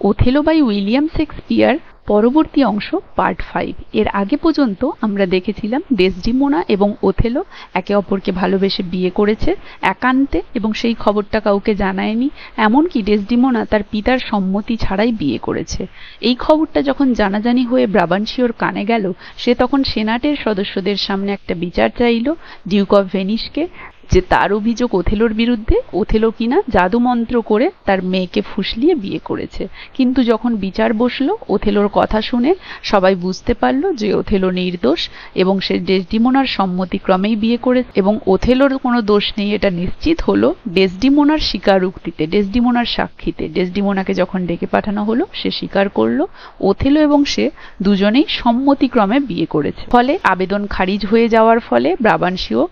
Othello by William Shakespeare পরবর্তী অংশ part 5। এর আগে পর্যন্ত আমরা দেখেছিলাম ডেসডিমোনা এবং ওথেলো একে অপরকে ভালোবেসে বিয়ে করেছে একান্তে, এবং সেই খবরটা কাউকে জানায়নি। এমনকি ডেসডিমোনা তার পিতার সম্মতি ছাড়াই বিয়ে করেছে। এই খবরটা যখন জানাজানি হয়ে ব্রাবানশিওর কানে গেল, সে তখন সেনাটের সদস্যদের সামনে একটা বিচার চাইল ডিউক অফ ভেনিসকে, যে তার অভিযোগ ওথেলোর বিরুদ্ধে, ওথেলো কিনা জাদুমন্ত্র করে তার মেয়েকে ফুসলিয়ে বিয়ে করেছে। কিন্তু যখন বিচার বসলো, ওথেলোর কথা শুনে সবাই বুঝতে পারলো যে ওথেলো নির্দোষ এবং সে ডেসডিমোনার সম্মতিক্রমেই বিয়ে করেছে, এবং ওথেলোর কোনো দোষ নেই এটা নিশ্চিত হলো ডেসডিমোনার স্বীকারোক্তিতে, ডেসডিমোনার সাক্ষীতে। ডেসডিমোনাকে যখন ডেকে পাঠানো হলো, সে স্বীকার করলো ওথেলো এবং সে দুজনেই সম্মতিক্রমে বিয়ে করেছে। ফলে আবেদন খারিজ হয়ে যাওয়ার ফলে ব্রাবানশিও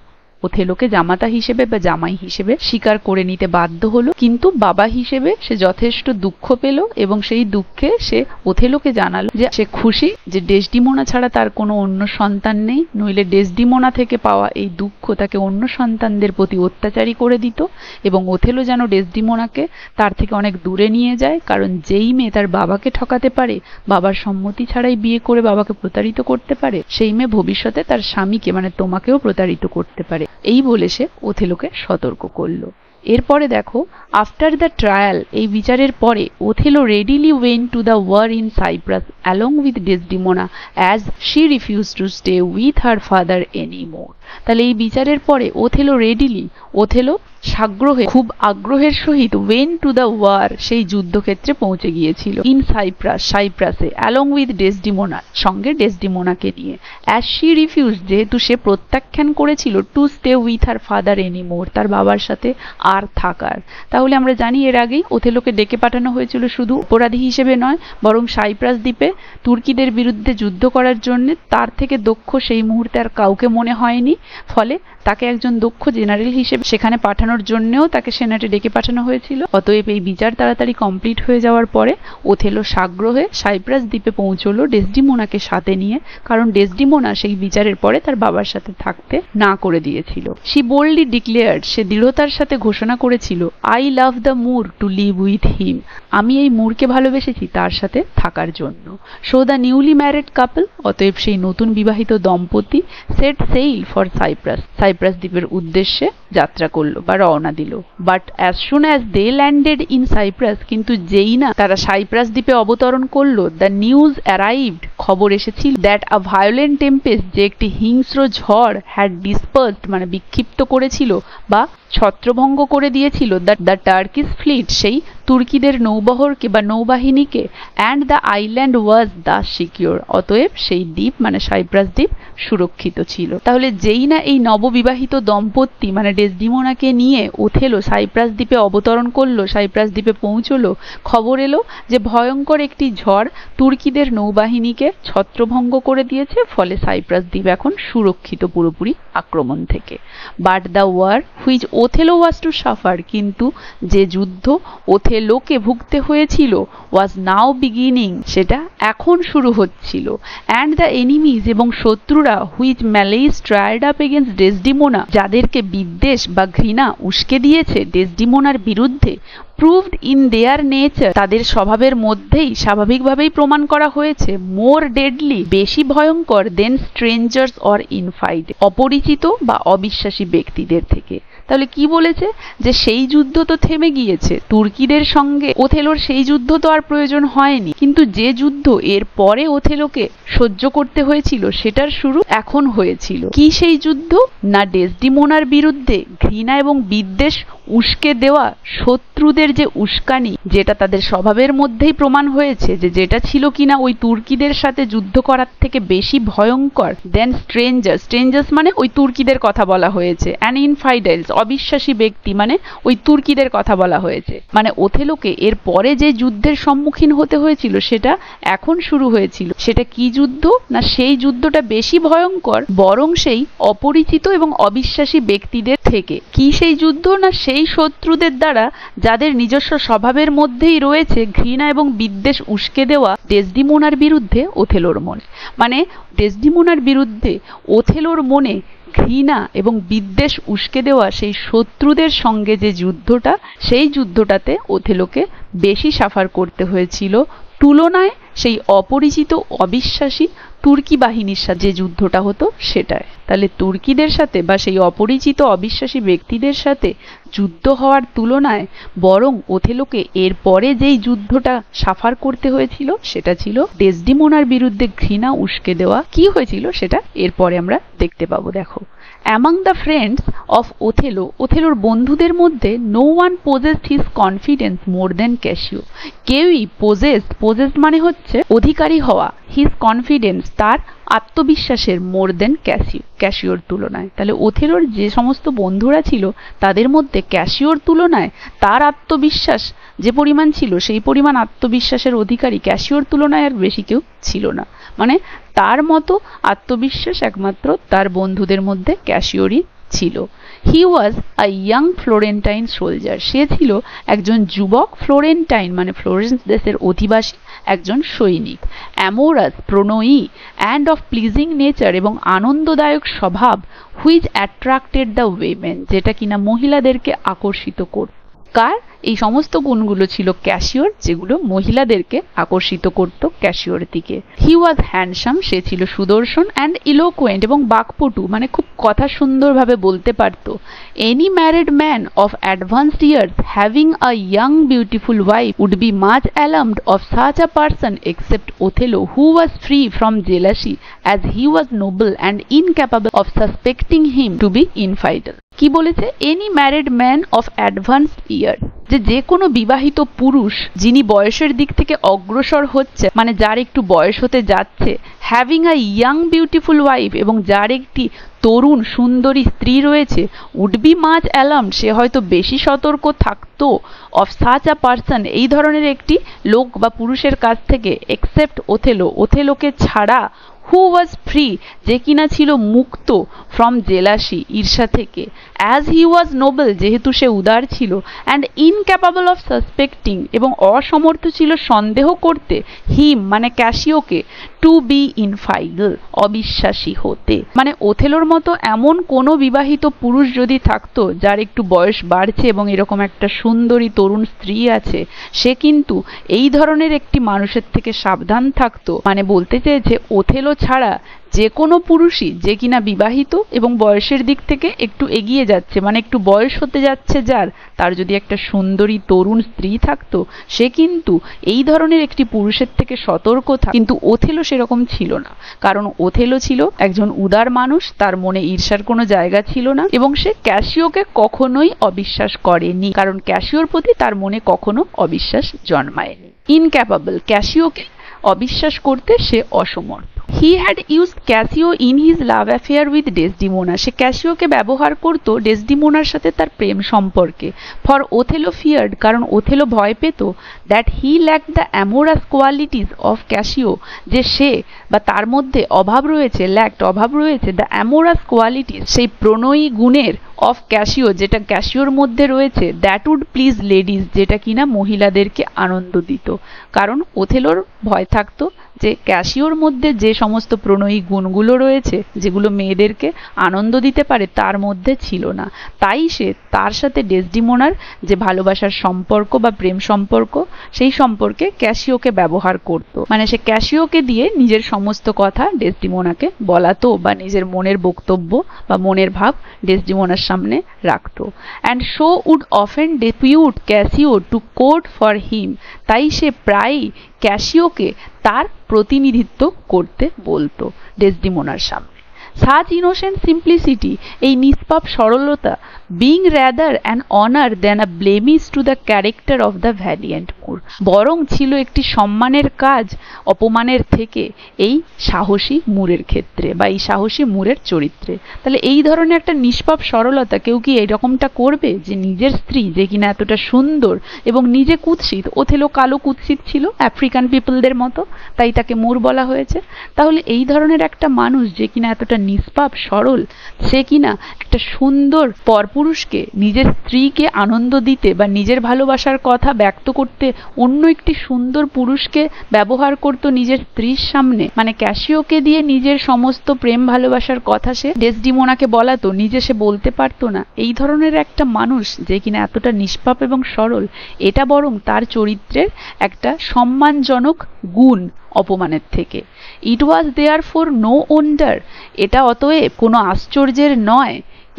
ওথেলোকে জামাতা হিসেবে বা জামাই হিসেবে স্বীকার করে নিতে বাধ্য হলো। কিন্তু বাবা হিসেবে সে যথেষ্ট দুঃখ পেল এবং সেই দুঃখে সে ওথেলোকে জানালো যে সে খুশি যে ডেসডিমোনা ছাড়া তার কোনো অন্য সন্তান নেই, নইলে ডেসডিমোনা থেকে পাওয়া এই দুঃখ তাকে অন্য সন্তানদের প্রতি অত্যাচারী করে দিত, এবং ওথেলো যেন ডেসডিমোনাকে তার থেকে অনেক দূরে নিয়ে যায়। কারণ যেই মেয়ে তার বাবাকে ঠকাতে পারে, বাবার সম্মতি ছাড়াই বিয়ে করে বাবাকে প্রতারিত করতে পারে, সেই মেয়ে ভবিষ্যতে তার স্বামীকে মানে তোমাকেও প্রতারিত করতে পারে। এই বলে সে ওথেলোকে সতর্ক করলো। এরপরে দেখো, আফটার দ্য ট্রায়াল, এই বিচারের পরে Othello readily went to the war in Cyprus along with Desdemona as she refuse to stay with her father anymore. তাহলে এই বিচারের পরে ওথেলো সাগ্রহে, খুব আগ্রহের সহিত ওয়েন্ট টু দ্য ওয়ার, সেই যুদ্ধক্ষেত্রে পৌঁছে গিয়েছিল। ইন সাইপ্রাসে অ্যালং উইথ ডেসডিমোনা, সঙ্গে ডেসডিমোনাকে নিয়ে। অ্যাজ শি রিফিউজ, যেহেতু সে প্রত্যাখ্যান করেছিল two stay with her father anymore, তার বাবার সাথে আর থাকার। তাহলে আমরা জানি এর আগেই ওথেলোকে ডেকে পাঠানো হয়েছিল শুধু অপরাধী হিসেবে নয়, বরং সাইপ্রাস দ্বীপে তুর্কিদের বিরুদ্ধে যুদ্ধ করার জন্য। তার থেকে দক্ষ সেই মুহূর্তে আর কাউকে মনে হয়নি, ফলে তাকে একজন দক্ষ জেনারেল হিসেবে সেখানে পাঠানোর জন্যও তাকে সেনাটে ডেকে পাঠানো হয়েছিল। অতএব এই বিচার তাড়াতাড়ি কমপ্লিট হয়ে যাওয়ার পরে ওথেলো সাগ্রহে সাইপ্রাস দ্বীপে পৌঁছলো ডেসডিমোনাকে সাথে নিয়ে, কারণ ডেসডিমোনা সেই বিচারের পরে তার বাবার সাথে থাকতে না করে দিয়েছিল। শি বোল্ডলি ডিক্লেয়ার্ড, সে দৃঢ়তার সাথে ঘোষণা করেছিল, I love the Moor to live with him, আমি এই মুরকে ভালোবেসেছি তার সাথে থাকার জন্য। So the newly married couple, অতএব সেই নতুন বিবাহিত দম্পতি সেট সেইল ফর সাইপ্রাস দ্বীপের উদ্দেশ্যে যাত্রা করলো বা রওনা দিল। But as soon as they landed in Cyprus, কিন্তু যেই না তারা সাইপ্রাস দ্বীপে অবতরণ করলো, দ্য নিউজ অ্যারাইভড, খবর এসেছিল, দ্যাট আ ভায়োলেন্ট টেম্পেস্ট, যে একটি হিংস্র ঝড়, হ্যাড ডিসপার্সড মানে বিক্ষিপ্ত করেছিল বা ছত্রভঙ্গ করে দিয়েছিল দ্য টার্কিশ ফ্লিট, সেই তুর্কিদের নৌবহরকে বা নৌবাহিনীকে। And the island was thus secure, অতএব সেই দ্বীপ মানে সাইপ্রাস দ্বীপ সুরক্ষিত ছিল। তাহলে যেই না এই নববিবাহিত দম্পতি মানে ডেসডিমোনাকে নিয়ে ওথেলো সাইপ্রাস দ্বীপে অবতরণ করলো, সাইপ্রাস দ্বীপে পৌঁছলো, খবর এলো যে ভয়ঙ্কর একটি ঝড় তুর্কিদের নৌবাহিনীকে ছত্রভঙ্গ করে দিয়েছে, ফলে সাইপ্রাস দ্বীপ এখন সুরক্ষিত পুরোপুরি আক্রমণ থেকে। But the war which Othello was to suffer, কিন্তু যে যুদ্ধ ওথেলোকে ভুগতে হয়েছিল, ওয়াজ নাও বিগিনিং, সেটা এখন শুরু হচ্ছিল। অ্যান্ড দ্য এনিমিজ, এবং শত্রুরা, which malice stirred up against Desdemona, যাদেরকে বিদ্বেষ বা ঘৃণা উস্কে দিয়েছে ডেসডিমোনার বিরুদ্ধে, প্রুভড ইন দেয়ার নেচার, তাদের স্বভাবের মধ্যেই স্বাভাবিকভাবেই প্রমাণ করা হয়েছে, মোর ডেডলি, বেশি ভয়ঙ্কর, দেন স্ট্রেঞ্জার্স অর ইনফাইড, অপরিচিত বা অবিশ্বাসী ব্যক্তিদের থেকে। তাহলে কি বলেছে, যে সেই যুদ্ধ তো থেমে গিয়েছে তুর্কিদের সঙ্গে, ওথেলোর সেই যুদ্ধ তো আর প্রয়োজন হয়নি, কিন্তু যে যুদ্ধ এর পরে ওথেলোকে সহ্য করতে হয়েছিল সেটার শুরু এখন হয়েছিল। কি সেই যুদ্ধ না, ডেসডিমোনার বিরুদ্ধে ঘৃণা এবং বিদ্বেষ উস্কে দেওয়া শত্রুদের যে উস্কানি, যেটা তাদের স্বভাবের মধ্যেই প্রমাণ হয়েছে যে যেটা ছিল কিনা ওই তুর্কিদের সাথে যুদ্ধ করার থেকে বেশি ভয়ঙ্কর, দেন স্ট্রেঞ্জার্স মানে ওই তুর্কিদের কথা বলা হয়েছে, অ্যান্ড ইনফাইডেলস, অবিশ্বাসী ব্যক্তি মানে ওই তুর্কিদের কথা বলা হয়েছে। মানে ওথেলোকে এর পরে যে যুদ্ধের সম্মুখীন হতে হয়েছিল সেটা এখন শুরু হয়েছিল। সেটা কি যুদ্ধ না, সেই যুদ্ধটা বেশি ভয়ঙ্কর বরং সেই অপরিচিত এবং অবিশ্বাসী ব্যক্তিদের থেকে। কি সেই যুদ্ধ না, সেই শত্রুদের দ্বারা যাদের নিজস্ব স্বভাবের মধ্যেই রয়েছে ঘৃণা এবং বিদ্বেষ উস্কে দেওয়া ডেসডিমোনার বিরুদ্ধে ওথেলোর মনে। মানে ডেসডিমোনার বিরুদ্ধে ওথেলোর মনে ঘৃণা এবং বিদ্বেষ উস্কে দেওয়া সেই শত্রুদের সঙ্গে যে যুদ্ধটা, সেই যুদ্ধটাতে ওথেলোকে বেশি সাফার করতে হয়েছিল তুলনায় সেই অপরিচিত অবিশ্বাসী তুর্কি বাহিনীর সাথে যে যুদ্ধটা হতো সেটায়। তাহলে তুর্কিদের সাথে বা সেই অপরিচিত অবিশ্বাসী ব্যক্তিদের সাথে যুদ্ধ হওয়ার তুলনায় বরং ওথেলোকে এর পরে যেই যুদ্ধটা সাফার করতে হয়েছিল সেটা ছিল ডেসডিমোনার বিরুদ্ধে ঘৃণা উস্কে দেওয়া। কি হয়েছিল সেটা এরপরে আমরা দেখতে পাবো। দেখো, among the friends of Othello, ওথেলোর বন্ধুদের মধ্যে no one possessed his confidence more than Cassio. কেউই পোজেসড মানে হচ্ছে অধিকারী হওয়া, হিজ কনফিডেন্স তার আত্মবিশ্বাসের মোর দেন ক্যাসিওর তুলনায়। তাহলে ওথেলোর যে সমস্ত বন্ধুরা ছিল তাদের মধ্যে ক্যাসিওর তুলনায় তার আত্মবিশ্বাস যে পরিমাণ ছিল সেই পরিমাণ আত্মবিশ্বাসের অধিকারী ক্যাসিওর তুলনায় আর বেশি কেউ ছিল না। মানে তার মতো আত্মবিশ্বাস একমাত্র তার বন্ধুদের মধ্যে ক্যাসিওরই ছিল। হি ওয়াজ আ ইয়াং ফ্লোরেন্টাইন সোলজার, সে ছিল একজন যুবক ফ্লোরেন্টাইন মানে ফ্লোরেন্স দেশের অধিবাসী একজন সৈনিক। অ্যামোরাস প্রণয়ী অ্যান্ড অফ প্লিজিং নেচার এবং আনন্দদায়ক স্বভাব, হুইচ অ্যাট্রাক্টেড দ্য উইমেন, যেটা কিনা মহিলাদেরকে আকর্ষিত করত। কার এই সমস্ত গুণগুলো ছিল ক্যাসিওর, যেগুলো মহিলাদেরকে আকর্ষিত করত ক্যাসিওর দিকে। হি ওয়াজ হ্যান্ডসাম, সে ছিল সুদর্শন, অ্যান্ড ইলোকুয়েন্ট এবং বাকপটু মানে খুব কথা সুন্দরভাবে বলতে পারত। Any married man of advanced years having a young beautiful wife would be much alarmed of such a person except Othello, who was free from jealousy as he was noble and incapable of suspecting him to be infidel. কি বলেছে? Any married man of advanced year, যে কোনো বিবাহিত পুরুষ যিনি বয়সের দিক থেকে অগ্রসর হচ্ছে মানে যার একটু বয়স হতে যাচ্ছে, having a young beautiful wife এবং যার একটি তরুণ সুন্দরী স্ত্রী রয়েছে, উড বি মাচ অ্যালার্মড, সে হয়তো বেশি সতর্ক থাকতো, অফ সাচ আ পার্সন, এই ধরনের একটি লোক বা পুরুষের কাছ থেকে, এক্সেপ্ট ওথেলো, ওথেলোকে ছাড়া, হু ওয়াজ ফ্রি, যে কিনা ছিল মুক্ত, ফ্রম জেলাসি, ঈর্ষা থেকে, অ্যাজ হি ওয়াজ নোবেল, যেহেতু সে উদার ছিল, অ্যান্ড ইনক্যাপাবল অফ সাসপেক্টিং এবং অসমর্থ ছিল সন্দেহ করতে, হিম মানে ক্যাসিওকে, টু বি ইনফাইডাল অবিশ্বাসী হতে। মানে ওথেলোর মতো এমন কোনো বিবাহিত পুরুষ যদি থাকতো যার একটু বয়স বাড়ছে এবং এরকম একটা সুন্দরী তরুণ স্ত্রী আছে, সে কিন্তু এই ধরনের একটি মানুষের থেকে সাবধান থাকতো। মানে বলতে চেয়েছে ওথেলো ছাড়া যে কোনো পুরুষই যে কিনা বিবাহিত এবং বয়সের দিক থেকে একটু এগিয়ে যাচ্ছে মানে একটু বয়স হতে যাচ্ছে যার, তার যদি একটা সুন্দরী তরুণ স্ত্রী থাকতো সে কিন্তু এই ধরনের একটি পুরুষের থেকে সতর্ক থাকতো। কিন্তু ওথেলো সেরকম ছিল না, কারণ ওথেলো ছিল একজন উদার মানুষ, তার মনে ঈর্ষার কোনো জায়গা ছিল না এবং সে ক্যাসিওকে কখনোই অবিশ্বাস করেনি, কারণ ক্যাসিওর প্রতি তার মনে কখনো অবিশ্বাস জন্মায়নি। ইনক্যাপাবল, ক্যাসিওকে অবিশ্বাস করতে সে অসমর্থ। He had used Cassio in his love affair with Desdemona, সে ক্যাসিওকে ব্যবহার করত ডেসডিমোনার সাথে তার প্রেম সম্পর্কে। ফর ওথেলো ফিয়ার্ড, কারণ ওথেলো ভয় পেত, that he lack the amorous qualities of Cassio, যে সে বা তার মধ্যে অভাব রয়েছে, অভাব রয়েছে দ্য অ্যামোরাস কোয়ালিটিস, সেই প্রণয়ী গুণের, অফ ক্যাসিও যেটা ক্যাসিওর মধ্যে রয়েছে, দ্যাট উড প্লিজ লেডিজ, যেটা কিনা মহিলাদেরকে আনন্দ দিত। কারণ ওথেলোর ভয় থাকতো যে ক্যাসিওর মধ্যে যে সমস্ত প্রণয়ী গুণগুলো রয়েছে যেগুলো মেয়েদেরকে আনন্দ দিতে পারে তার মধ্যে ছিল না, তাই সে তার সাথে ডেসডিমোনার যে ভালোবাসার সম্পর্ক বা প্রেম সম্পর্ক সেই সম্পর্কে ক্যাসিওকে ব্যবহার করত। মানে সে ক্যাসিওকে দিয়ে নিজের সমস্ত কথা ডেসডিমোনাকে বলাতো বা নিজের মনের বক্তব্য বা মনের ভাব ডেসডিমোনার সামনে রাখতো। And so would often depute Cassio to court for him, তাই সে প্রায়ই ক্যাসিওকে তার প্রতিনিধিত্ব করতে বলতো ডেসডিমোনার সামনে। সাচ ইনোসেন্ট সিম্পলিসিটি, এই নিষ্পাপ সরলতা, being rather an honour than a blemish to the character of the valiant Moor, বরং ছিল একটি সম্মানের কাজ অপমানের থেকে এই সাহসী মুরের ক্ষেত্রে বা এই সাহসী মুরের চরিত্রে। তাহলে এই ধরনের একটা নিষ্পাপ সরলতা কেউ কি এরকমটা করবে যে নিজের স্ত্রী যে কিনা এতটা সুন্দর এবং নিজে কুৎসিত, ওথেলো কালো কুৎসিত ছিল আফ্রিকান পিপলদের মতো, তাই তাকে মুর বলা হয়েছে। তাহলে এই ধরনের একটা মানুষ যে কিনা এতটা নিষ্পাপ সরল, সে কিনা একটা সুন্দর পরপুরুষকে, নিজের স্ত্রীকে আনন্দ দিতে বা নিজের ভালোবাসার কথা ব্যক্ত করতে অন্য একটি সুন্দর পুরুষকে ব্যবহার করত নিজের স্ত্রীর সামনে, মানে ক্যাসিওকে দিয়ে নিজের সমস্ত প্রেম ভালোবাসার কথা সে ডেসডিমোনাকে বলাতো, নিজে সে বলতে পারতো না। এই ধরনের একটা মানুষ যে কিনা এতটা নিষ্পাপ এবং সরল, এটা বরং তার চরিত্রের একটা সম্মানজনক গুণ অপমানের থেকে। ইট ওয়াজ দেয়ার ফর নো ওয়ান্ডার, এটা অতএব কোনো আশ্চর্যের নয়।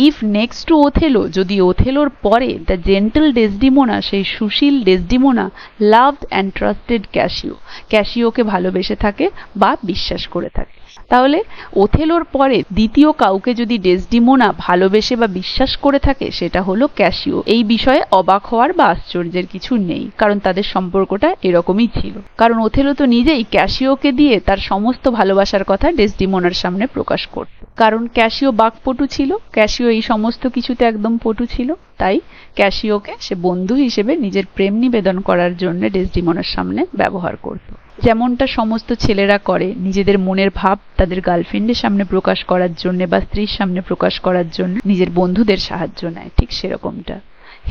ইফ নেক্সট টু ওথেলো, যদি ওথেলোর পরে দ্য জেন্টল ডেসডিমোনা, সেই সুশীল Desdemona, loved and trusted Cassio, ক্যাসিওকে ভালোবেসে থাকে বা বিশ্বাস করে থাকে। তাহলে ওথেলোর পরে দ্বিতীয় কাউকে যদি ডেসডিমোনা ভালোবেসে বা বিশ্বাস করে থাকে সেটা হলো ক্যাসিও। এই বিষয়ে অবাক হওয়ার বা আশ্চর্যের কিছু নেই, কারণ তাদের সম্পর্কটা এরকমই ছিল। কারণ ওথেলো তো নিজেই ক্যাসিওকে দিয়ে তার সমস্ত ভালোবাসার কথা ডেসডিমোনার সামনে প্রকাশ করত। কারণ ক্যাসিও বাকপটু ছিল, ক্যাসিও এই সমস্ত কিছুতে একদম পটু ছিল, তাই ক্যাসিওকে সে বন্ধু হিসেবে নিজের প্রেম নিবেদন করার জন্য ডেসডিমোনার সামনে ব্যবহার করত। যেমনটা সমস্ত ছেলেরা করে, নিজেদের মনের ভাব তাদের গার্লফ্রেন্ডের সামনে প্রকাশ করার জন্য বা স্ত্রীর সামনে প্রকাশ করার জন্য নিজের বন্ধুদের সাহায্য নেয়, ঠিক সেরকমটা।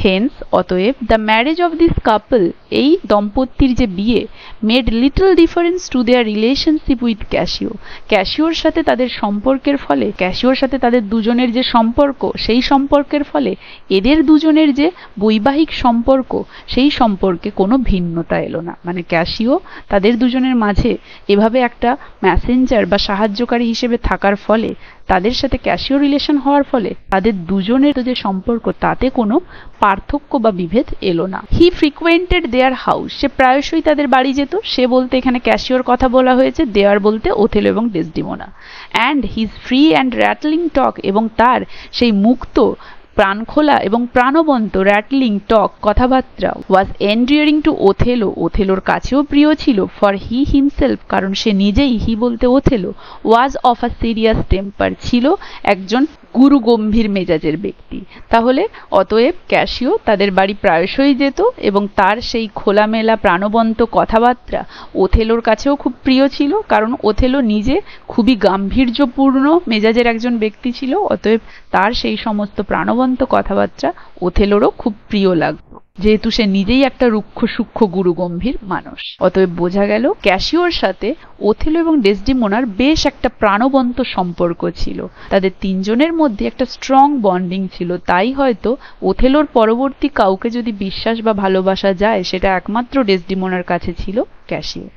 হেন্স, অতএব, the marriage of this couple, এই দম্পতির যে বিয়ে, made little difference to their relationship with Cassio, ক্যাসিওর সাথে তাদের সম্পর্কের ফলে, ক্যাসিওর সাথে তাদের দুজনের যে সম্পর্ক, সেই সম্পর্কের ফলে এদের দুজনের যে বৈবাহিক সম্পর্ক, সেই সম্পর্কে কোনো ভিন্নতা এলো না। মানে ক্যাসিও তাদের দুজনের মাঝে এভাবে একটা মেসেঞ্জার বা সাহায্যকারী হিসেবে থাকার ফলে, তাদের সাথে ক্যাসিও রিলেশন হওয়ার ফলে তাদের দুজনের যে সম্পর্ক তাতে কোনো পার্থক্য বা বিভেদ এলো না। হি ফ্রিকুয়েন্টেড দেয়ার হাউস, সে প্রায়শই তাদের বাড়ি যেত। সে বলতে এখানে ক্যাসিওর কথা বলা হয়েছে, দেয়ার বলতে ওথেলো এবং Desdemona. And his free and rattling talk, এবং তার সেই মুক্ত, প্রাণখোলা এবং প্রাণবন্ত র্যাটলিং টক, কথাবার্তা, ওয়াজ এন্ডিয়ারিং টু ওথেলো, ওথেলোর কাছেও প্রিয় ছিল। ফর হি হিমসেলফ, কারণ সে নিজেই, হি বলতে Othello, was of a serious temper, ছিল একজন গুরু গম্ভীর মেজাজের ব্যক্তি। তাহলে অতএব ক্যাসিও তাদের বাড়ি প্রায়শই যেত এবং তার সেই খোলামেলা প্রাণবন্ত কথাবার্তা ওথেলোর কাছেও খুব প্রিয় ছিল, কারণ ওথেলো নিজে খুবই গাম্ভীর্যপূর্ণ মেজাজের একজন ব্যক্তি ছিল। অতএব তার সেই সমস্ত প্রাণবন্ত কথাবার্তা ওথেলোরও খুব প্রিয় লাগতো, যেহেতু সে নিজেই একটা রুক্ষ সূক্ষ্ম গুরু গম্ভীর মানুষ। অতএব বোঝা গেল ক্যাসিওর সাথে ওথেলো এবং ডেসডিমোনার বেশ একটা প্রাণবন্ত সম্পর্ক ছিল, তাদের তিনজনের মধ্যে একটা স্ট্রং বন্ডিং ছিল। তাই হয়তো ওথেলোর পরবর্তী কাউকে যদি বিশ্বাস বা ভালোবাসা যায়, সেটা একমাত্র ডেসডিমোনার কাছে ছিল ক্যাসিও।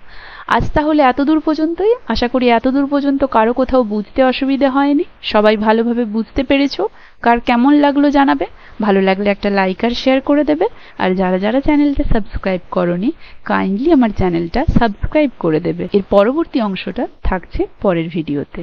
আজ তাহলে এতদূর পর্যন্তই। আশা করি এতদূর পর্যন্ত কারো কোথাও বুঝতে অসুবিধা হয়নি, সবাই ভালোভাবে বুঝতে পেরেছো। কার কেমন লাগলো জানাবে, ভালো লাগলে একটা লাইক আর শেয়ার করে দেবে। আর যারা যারা চ্যানেলটা সাবস্ক্রাইব করোনি, কাইন্ডলি আমার চ্যানেলটা সাবস্ক্রাইব করে দেবে। এর পরবর্তী অংশটা থাকছে পরের ভিডিওতে।